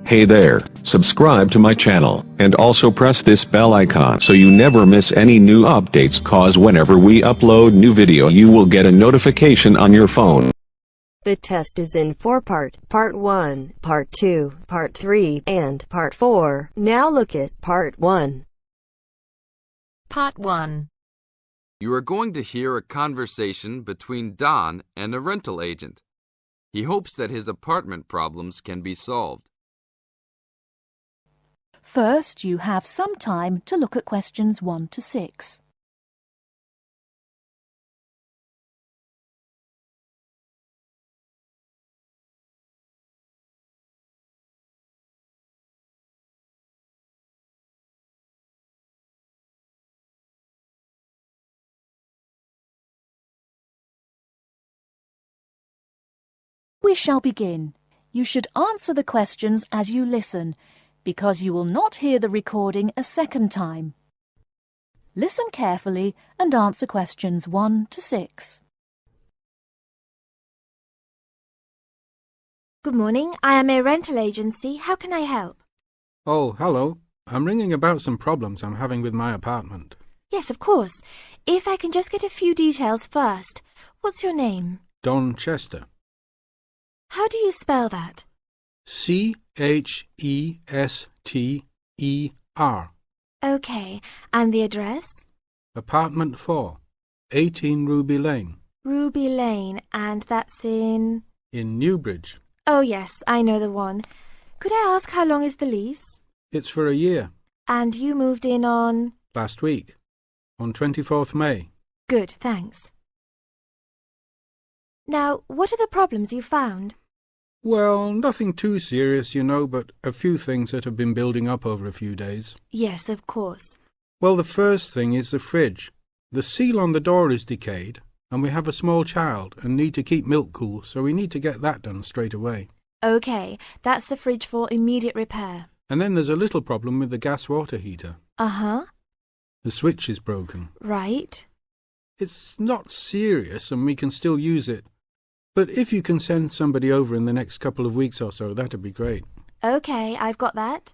Hey there, subscribe to my channel, and also press this bell icon so you never miss any new updates, cause whenever we upload new video you will get a notification on your phone. The test is in 4 parts, Part 1, Part 2, Part 3, and Part 4. Now look at Part 1. Part 1. You are going to hear a conversation between Don and a rental agent. He hopes that his apartment problems can be solved. First, you have some time to look at questions 1 to 6. We shall begin. You should answer the questions as you listen, because you will not hear the recording a second time. Listen carefully and answer questions 1 to 6. Good morning. I am a rental agency. How can I help? Oh, hello. I'm ringing about some problems I'm having with my apartment. Yes, of course. If I can just get a few details first. What's your name? Don Chester. How do you spell that? Chester. Okay. And the address? Apartment 4, 18 Ruby Lane. Ruby Lane. And that's in Newbridge. Oh, yes, I know the one. Could I ask how long is the lease? It's for a year. And you moved in on? Last week, on 24th May. Good, thanks. Now, what are the problems you found? Well, nothing too serious, you know, but a few things that have been building up over a few days. Yes, of course. Well, the first thing is the fridge. The seal on the door is decayed, and we have a small child and need to keep milk cool, so we need to get that done straight away. Okay, that's the fridge for immediate repair. And then there's a little problem with the gas water heater. Uh-huh. The switch is broken. Right. It's not serious and we can still use it. But if you can send somebody over in the next couple of weeks or so, that'd be great. Okay, I've got that.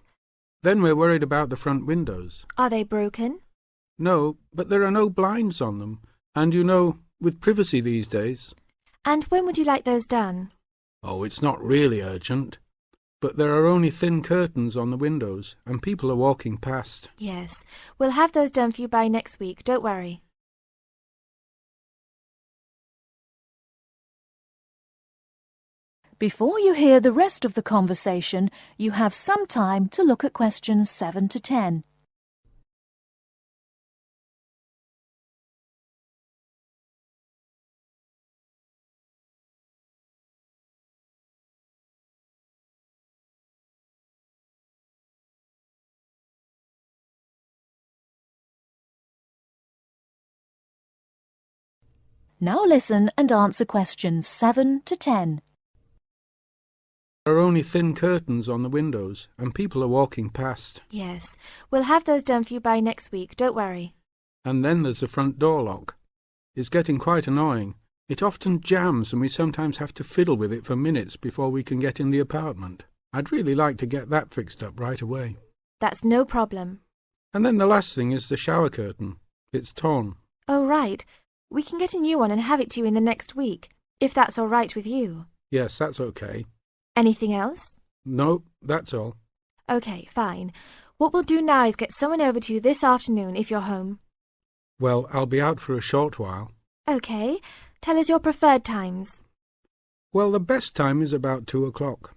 Then we're worried about the front windows. Are they broken? No, but there are no blinds on them. And you know, with privacy these days. And when would you like those done? Oh, it's not really urgent. But there are only thin curtains on the windows, and people are walking past. Yes, we'll have those done for you by next week, don't worry. Before you hear the rest of the conversation, you have some time to look at questions 7 to 10. Now listen and answer questions 7 to 10. There are only thin curtains on the windows, and people are walking past. Yes, we'll have those done for you by next week, don't worry. And then there's the front door lock. It's getting quite annoying. It often jams and we sometimes have to fiddle with it for minutes before we can get in the apartment. I'd really like to get that fixed up right away. That's no problem. And then the last thing is the shower curtain. It's torn. Oh, right. We can get a new one and have it to you in the next week, if that's all right with you. Yes, that's okay. Anything else? No, that's all. Okay, fine. What we'll do now is get someone over to you this afternoon if you're home. Well, I'll be out for a short while. Okay. Tell us your preferred times. Well, the best time is about 2 o'clock.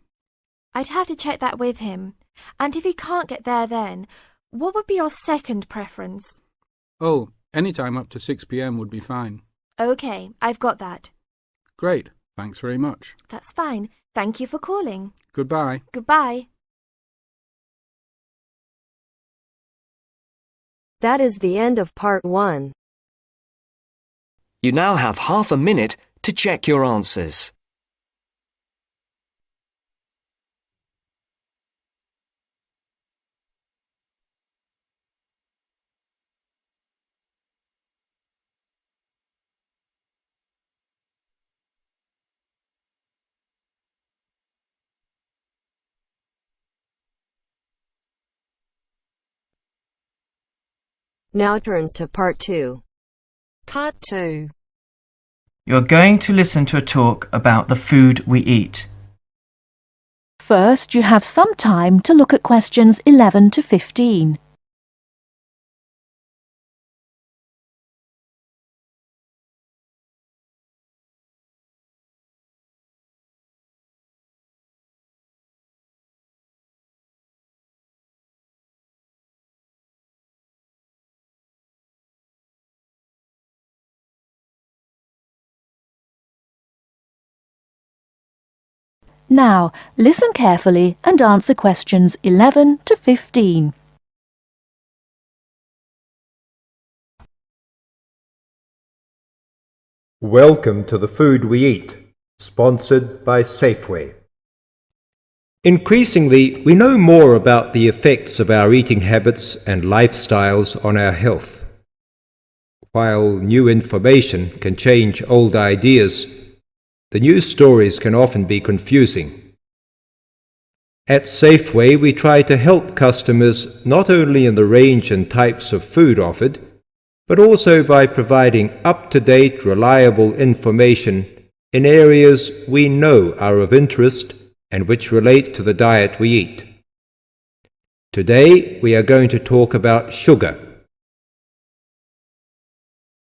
I'd have to check that with him. And if he can't get there then, what would be your second preference? Oh, any time up to 6 p.m. would be fine. Okay, I've got that. Great. Thanks very much. That's fine. Thank you for calling. Goodbye. Goodbye. That is the end of Part 1. You now have half a minute to check your answers. Now turns to part 2. Part 2. You're going to listen to a talk about the food we eat. First, you have some time to look at questions 11 to 15. Now, listen carefully and answer questions 11 to 15. Welcome to the Food We Eat, sponsored by Safeway. Increasingly, we know more about the effects of our eating habits and lifestyles on our health. While new information can change old ideas, the news stories can often be confusing. At Safeway, we try to help customers not only in the range and types of food offered, but also by providing up-to-date, reliable information in areas we know are of interest and which relate to the diet we eat. Today, we are going to talk about sugar.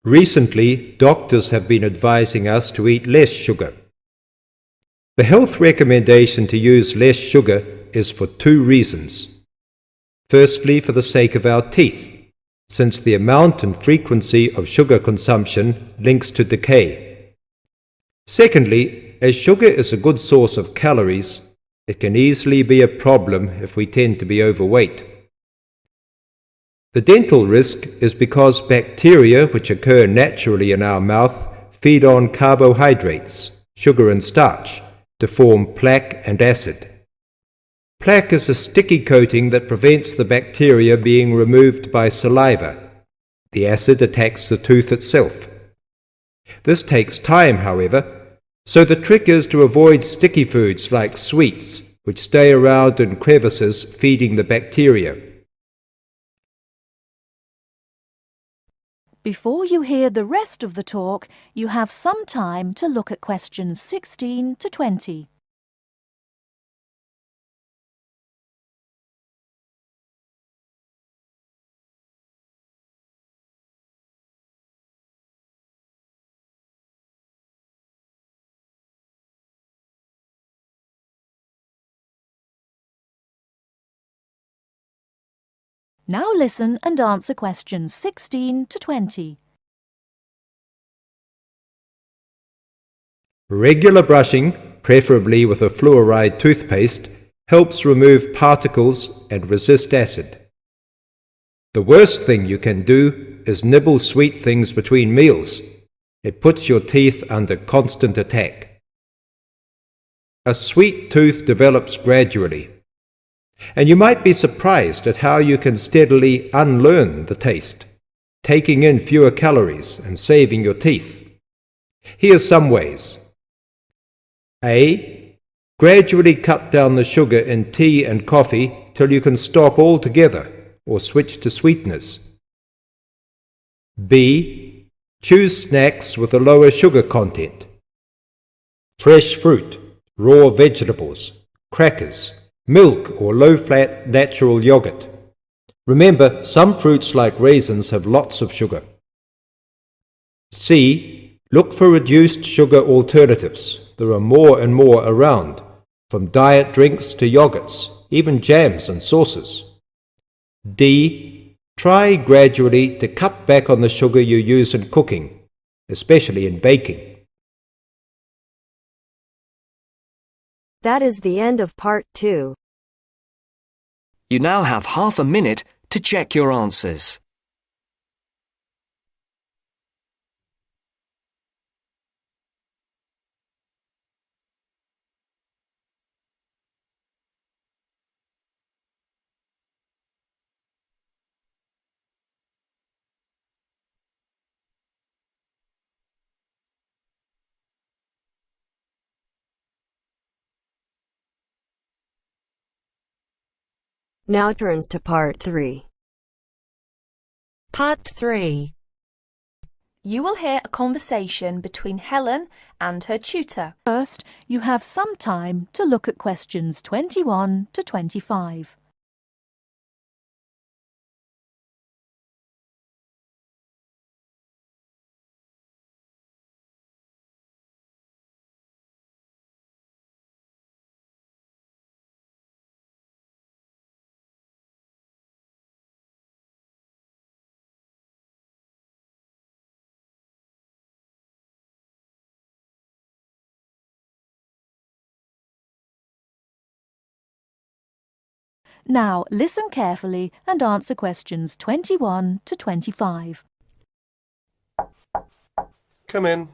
Recently, doctors have been advising us to eat less sugar. The health recommendation to use less sugar is for two reasons. Firstly, for the sake of our teeth, since the amount and frequency of sugar consumption links to decay. Secondly, as sugar is a good source of calories, it can easily be a problem if we tend to be overweight. The dental risk is because bacteria which occur naturally in our mouth feed on carbohydrates, sugar and starch, to form plaque and acid. Plaque is a sticky coating that prevents the bacteria being removed by saliva. The acid attacks the tooth itself. This takes time, however, so the trick is to avoid sticky foods like sweets, which stay around in crevices feeding the bacteria. Before you hear the rest of the talk, you have some time to look at questions 16 to 20. Now listen and answer questions 16 to 20. Regular brushing, preferably with a fluoride toothpaste, helps remove particles and resist acid. The worst thing you can do is nibble sweet things between meals. It puts your teeth under constant attack. A sweet tooth develops gradually, and you might be surprised at how you can steadily unlearn the taste, taking in fewer calories and saving your teeth. Here's some ways. A. Gradually cut down the sugar in tea and coffee till you can stop altogether or switch to sweeteners. B. Choose snacks with a lower sugar content. Fresh fruit, raw vegetables, crackers, milk or low-fat natural yogurt. Remember, some fruits like raisins have lots of sugar. C. Look for reduced sugar alternatives. There are more and more around, from diet drinks to yogurts, even jams and sauces. D. Try gradually to cut back on the sugar you use in cooking, especially in baking. That is the end of part 2. You now have half a minute to check your answers. Now turns to part 3. Part 3. You will hear a conversation between Helen and her tutor. First, you have some time to look at questions 21 to 25. Now, listen carefully and answer questions 21 to 25. Come in.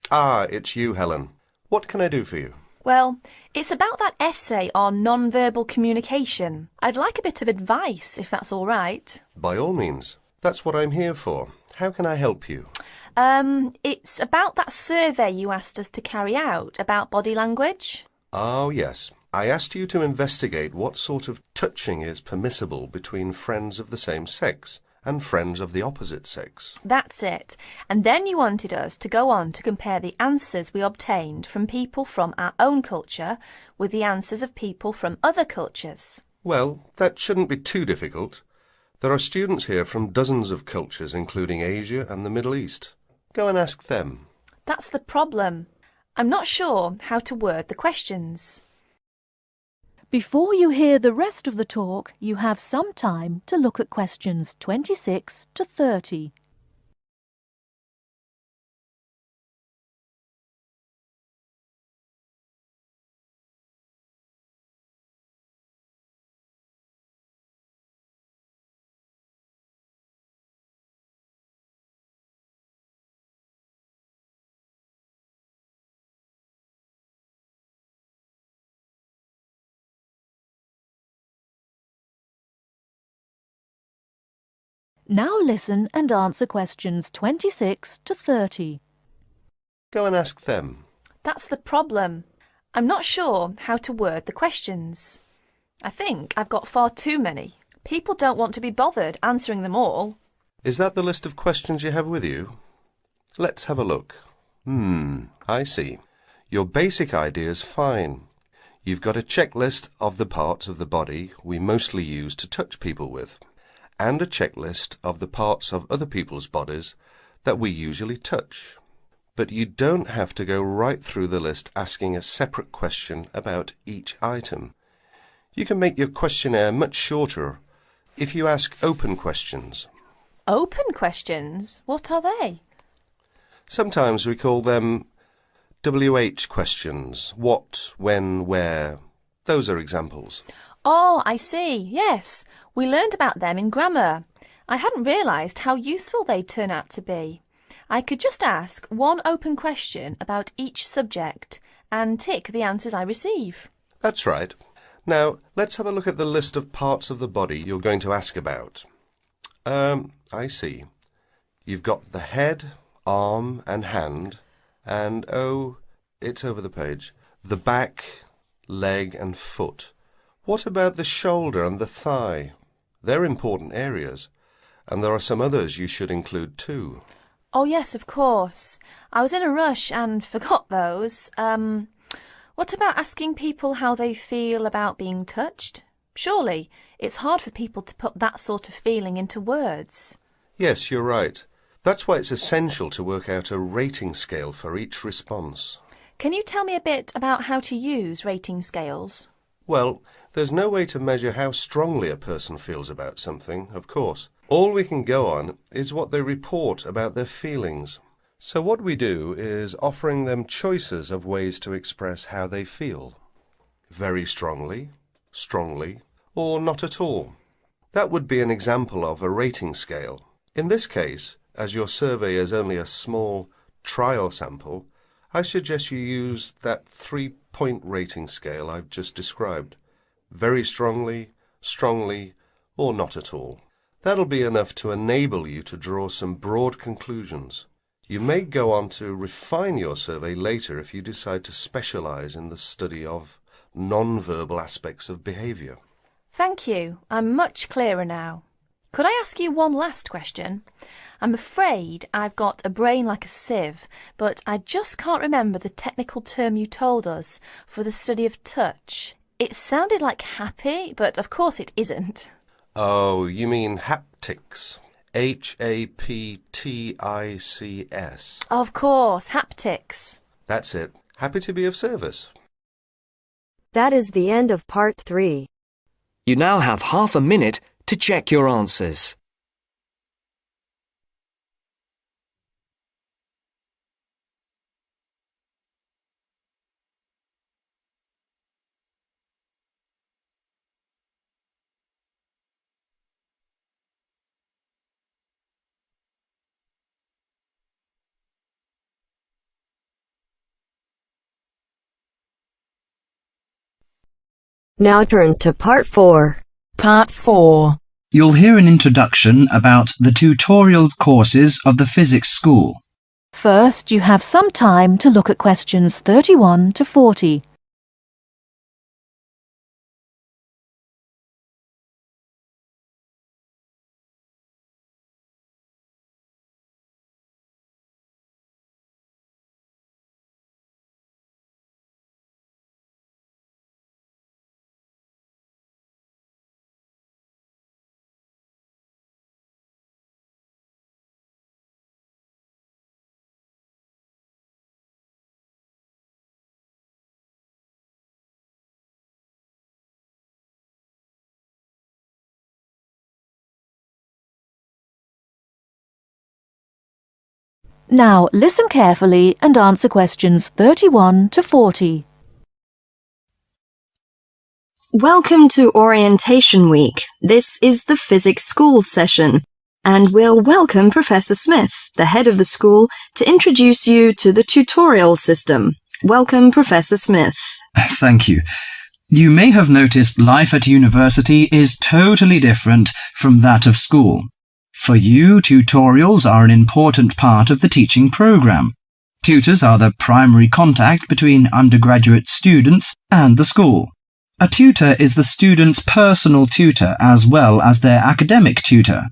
Ah, it's you, Helen. What can I do for you? Well, it's about that essay on non-verbal communication. I'd like a bit of advice, if that's all right. By all means. That's what I'm here for. How can I help you? It's about that survey you asked us to carry out about body language. Oh, yes. I asked you to investigate what sort of touching is permissible between friends of the same sex and friends of the opposite sex. That's it. And then you wanted us to go on to compare the answers we obtained from people from our own culture with the answers of people from other cultures. Well, that shouldn't be too difficult. There are students here from dozens of cultures, including Asia and the Middle East. Go and ask them. That's the problem. I'm not sure how to word the questions. Before you hear the rest of the talk, you have some time to look at questions 26 to 30. Now listen and answer questions 26 to 30. Go and ask them. That's the problem. I'm not sure how to word the questions. I think I've got far too many. People don't want to be bothered answering them all. Is that the list of questions you have with you? Let's have a look. I see. Your basic idea is fine. You've got a checklist of the parts of the body we mostly use to touch people with, and a checklist of the parts of other people's bodies that we usually touch. But you don't have to go right through the list asking a separate question about each item. You can make your questionnaire much shorter if you ask open questions. Open questions? What are they? Sometimes we call them WH questions. What, when, where. Those are examples. Oh, I see. Yes, we learned about them in grammar. I hadn't realised how useful they turn out to be. I could just ask one open question about each subject and tick the answers I receive. That's right. Now, let's have a look at the list of parts of the body you're going to ask about. I see. You've got the head, arm and hand, and, oh, it's over the page, the back, leg and foot. What about the shoulder and the thigh? They're important areas, and there are some others you should include too. Oh yes, of course. I was in a rush and forgot those. What about asking people how they feel about being touched? Surely it's hard for people to put that sort of feeling into words. Yes, you're right. That's why it's essential to work out a rating scale for each response. Can you tell me a bit about how to use rating scales? Well, there's no way to measure how strongly a person feels about something, of course. All we can go on is what they report about their feelings. So what we do is offering them choices of ways to express how they feel. Very strongly, strongly, or not at all. That would be an example of a rating scale. In this case, as your survey is only a small trial sample, I suggest you use that 3-point rating scale I've just described. Very strongly, strongly, or not at all. That'll be enough to enable you to draw some broad conclusions. You may go on to refine your survey later if you decide to specialise in the study of non-verbal aspects of behaviour. Thank you. I'm much clearer now. Could I ask you one last question? I'm afraid I've got a brain like a sieve, but I just can't remember the technical term you told us for the study of touch. It sounded like happy, but of course it isn't. Oh, you mean haptics. Haptics. Of course, haptics. That's it. Happy to be of service. That is the end of part 3. You now have half a minute to check your answers. Now turns to part 4. Part 4. You'll hear an introduction about the tutorial courses of the physics school. First, you have some time to look at questions 31 to 40. Now listen carefully and answer questions 31 to 40. Welcome to Orientation Week. This is the physics school session, and we'll welcome Professor Smith, the head of the school, to introduce you to the tutorial system. Welcome, Professor Smith. Thank you. You may have noticed life at university is totally different from that of school. For you, tutorials are an important part of the teaching program. Tutors are the primary contact between undergraduate students and the school. A tutor is the student's personal tutor as well as their academic tutor.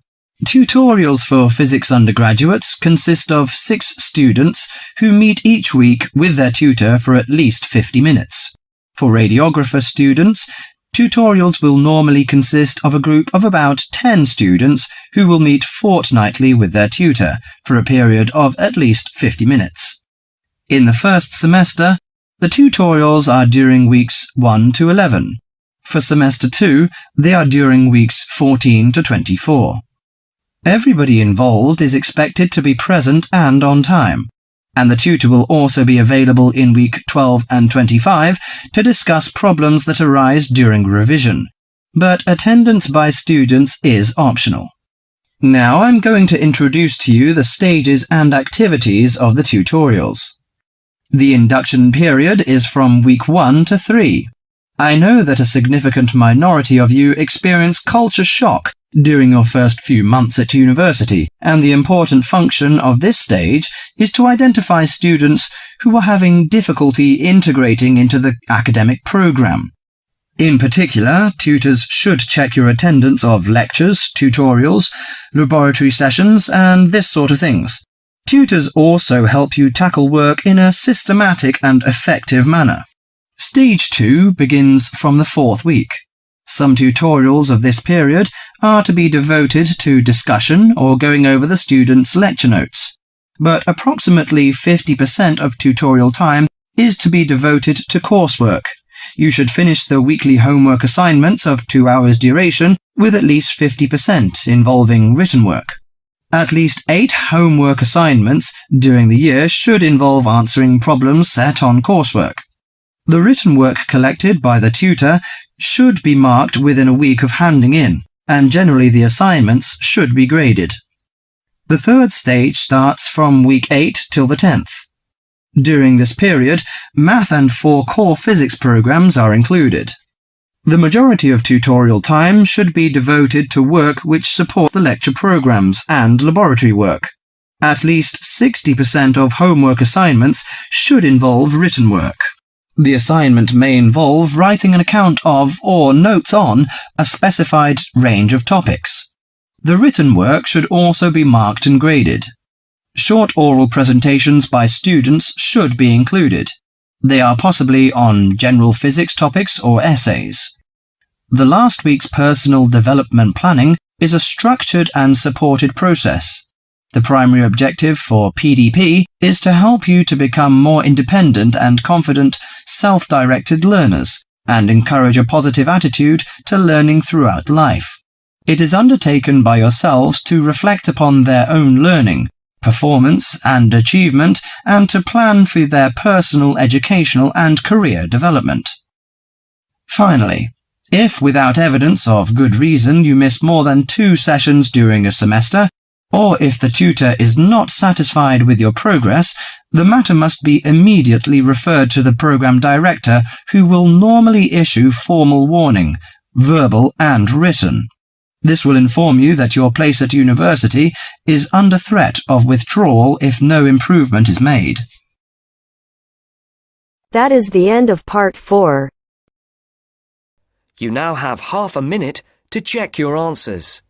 Tutorials for physics undergraduates consist of 6 students who meet each week with their tutor for at least 50 minutes. For radiographer students, tutorials will normally consist of a group of about 10 students who will meet fortnightly with their tutor for a period of at least 50 minutes. In the first semester, the tutorials are during weeks 1 to 11. For semester 2, they are during weeks 14 to 24. Everybody involved is expected to be present and on time, and the tutor will also be available in week 12 and 25 to discuss problems that arise during revision, but attendance by students is optional. Now I'm going to introduce to you the stages and activities of the tutorials. The induction period is from week 1 to 3. I know that a significant minority of you experience culture shock during your first few months at university, and the important function of this stage is to identify students who are having difficulty integrating into the academic program. In particular, tutors should check your attendance of lectures, tutorials, laboratory sessions, and this sort of things. Tutors also help you tackle work in a systematic and effective manner. Stage 2 begins from the 4th week. Some tutorials of this period are to be devoted to discussion or going over the students' lecture notes, but approximately 50% of tutorial time is to be devoted to coursework. You should finish the weekly homework assignments of 2 hours duration with at least 50% involving written work. At least 8 homework assignments during the year should involve answering problems set on coursework. The written work collected by the tutor should be marked within a week of handing in, and generally the assignments should be graded. The 3rd stage starts from week 8 till the 10th. During this period, math and 4 core physics programs are included. The majority of tutorial time should be devoted to work which support the lecture programs and laboratory work. At least 60% of homework assignments should involve written work. The assignment may involve writing an account of or notes on a specified range of topics. The written work should also be marked and graded. Short oral presentations by students should be included. They are possibly on general physics topics or essays. The last week's personal development planning is a structured and supported process. The primary objective for PDP is to help you to become more independent and confident, self-directed learners and encourage a positive attitude to learning throughout life. It is undertaken by yourselves to reflect upon their own learning, performance and achievement, and to plan for their personal, educational and career development. Finally, if without evidence of good reason you miss more than 2 sessions during a semester, or if the tutor is not satisfied with your progress, the matter must be immediately referred to the program director, who will normally issue formal warning, verbal and written. This will inform you that your place at university is under threat of withdrawal if no improvement is made. That is the end of part 4. You now have half a minute to check your answers.